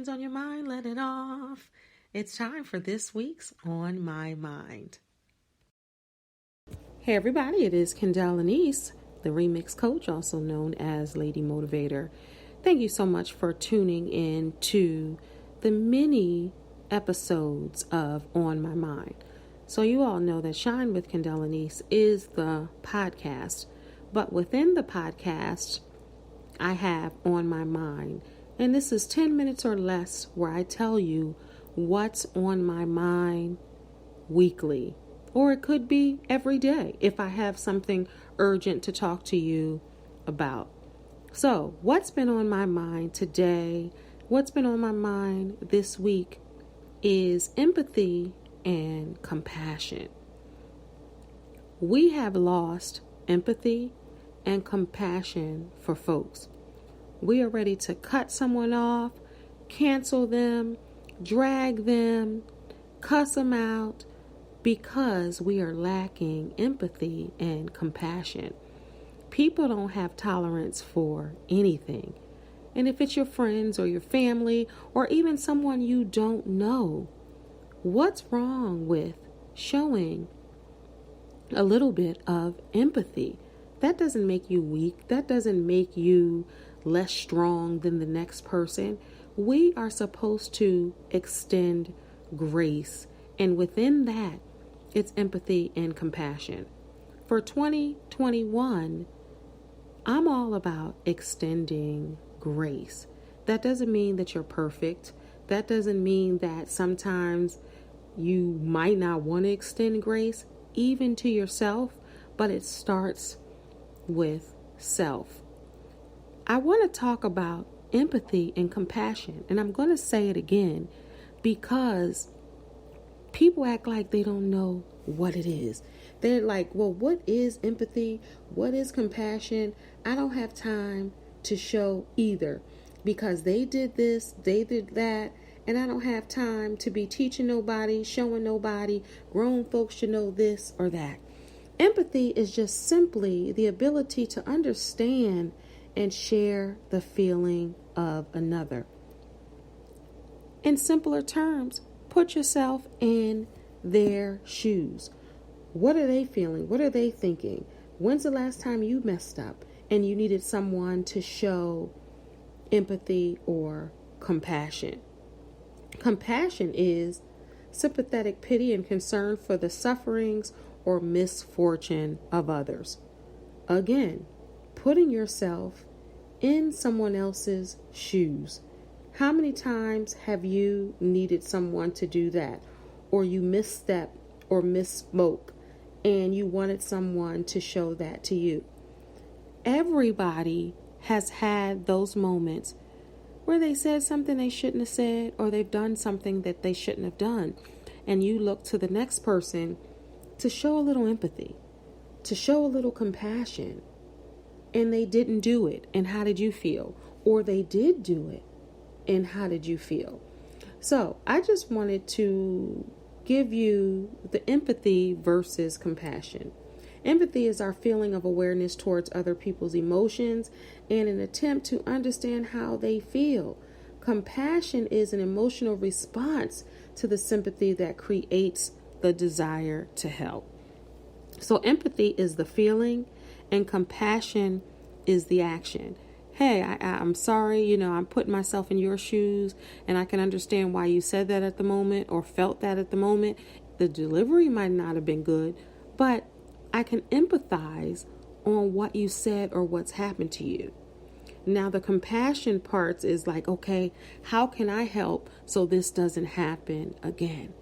on your mind, let it off. It's time for this week's On My Mind. Hey everybody, it is Kendell Lenice, the Remix Coach, also known as Lady Motivator. Thank you so much for tuning in to the mini episodes of On My Mind. So you all know that Shine with Kendell Lenice is the podcast, but within the podcast, I have On My Mind. And this is 10 minutes or less where I tell you what's on my mind weekly. Or it could be every day if I have something urgent to talk to you about. So, what's been on my mind today, what's been on my mind this week is empathy and compassion. We have lost empathy and compassion for folks. We are ready to cut someone off, cancel them, drag them, cuss them out because we are lacking empathy and compassion. People don't have tolerance for anything. And if it's your friends or your family or even someone you don't know, what's wrong with showing a little bit of empathy? That doesn't make you weak. That doesn't make you less strong than the next person. We are supposed to extend grace. And within that, it's empathy and compassion. For 2021, I'm all about extending grace. That doesn't mean that you're perfect. That doesn't mean that sometimes you might not want to extend grace, even to yourself, but it starts with self. I want to talk about empathy and compassion, and I'm going to say it again because people act like they don't know what it is. They're like, well, what is empathy? What is compassion? I don't have time to show either because they did this, they did that, and I don't have time to be teaching nobody, showing nobody. Grown folks should know this or that. Empathy is just simply the ability to understand and share the feeling of another. In simpler terms, put yourself in their shoes. What are they feeling? What are they thinking? When's the last time you messed up and you needed someone to show empathy or compassion? Compassion is sympathetic pity and concern for the sufferings or misfortune of others. Again, putting yourself in someone else's shoes. How many times have you needed someone to do that? Or you misstepped or misspoke and you wanted someone to show that to you? Everybody has had those moments where they said something they shouldn't have said or they've done something that they shouldn't have done. And you look to the next person to show a little empathy, to show a little compassion. And they didn't do it. And how did you feel? Or they did do it. And how did you feel? So I just wanted to give you the empathy versus compassion. Empathy is our feeling of awareness towards other people's emotions and an attempt to understand how they feel. Compassion is an emotional response to the sympathy that creates the desire to help. So empathy is the feeling and compassion is the action. Hey, I'm sorry, I'm putting myself in your shoes and I can understand why you said that at the moment or felt that at the moment. The delivery might not have been good, but I can empathize on what you said or what's happened to you. Now, the compassion parts is like, okay, how can I help so this doesn't happen again?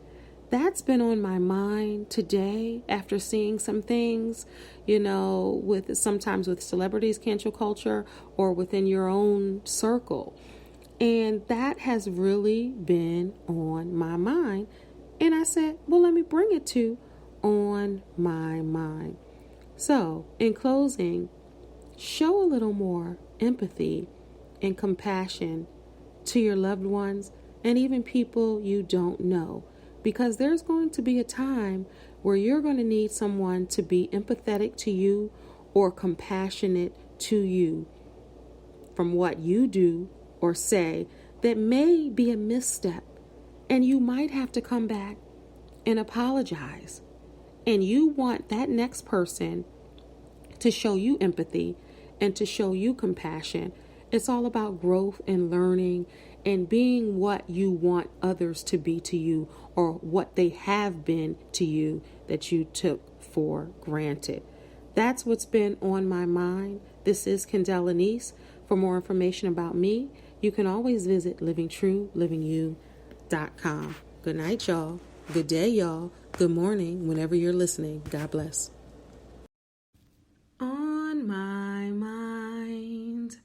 That's been on my mind today after seeing some things, sometimes with celebrities, cancel culture, or within your own circle. And that has really been on my mind. And I said, well, let me bring it to on my mind. So in closing, show a little more empathy and compassion to your loved ones and even people you don't know. Because there's going to be a time where you're going to need someone to be empathetic to you or compassionate to you from what you do or say that may be a misstep, and you might have to come back and apologize. And you want that next person to show you empathy and to show you compassion. It's all about growth and learning and being what you want others to be to you, or what they have been to you that you took for granted. That's what's been on my mind. This is Kendell Lenice. For more information about me, you can always visit livingtruelivingyou.com. Good night, y'all. Good day, y'all. Good morning, whenever you're listening. God bless. On my mind.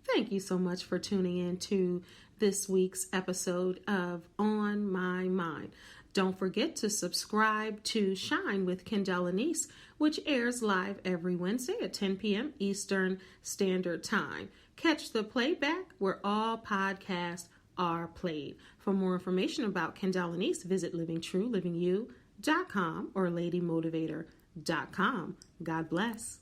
Thank you so much for tuning in to this week's episode of On My Mind. Don't forget to subscribe to Shine with Kendell Lenice, which airs live every Wednesday at 10 p.m. Eastern Standard Time. Catch the playback where all podcasts are played. For more information about Kendell Lenice, visit livingtruelivingyou.com or ladymotivator.com. God bless.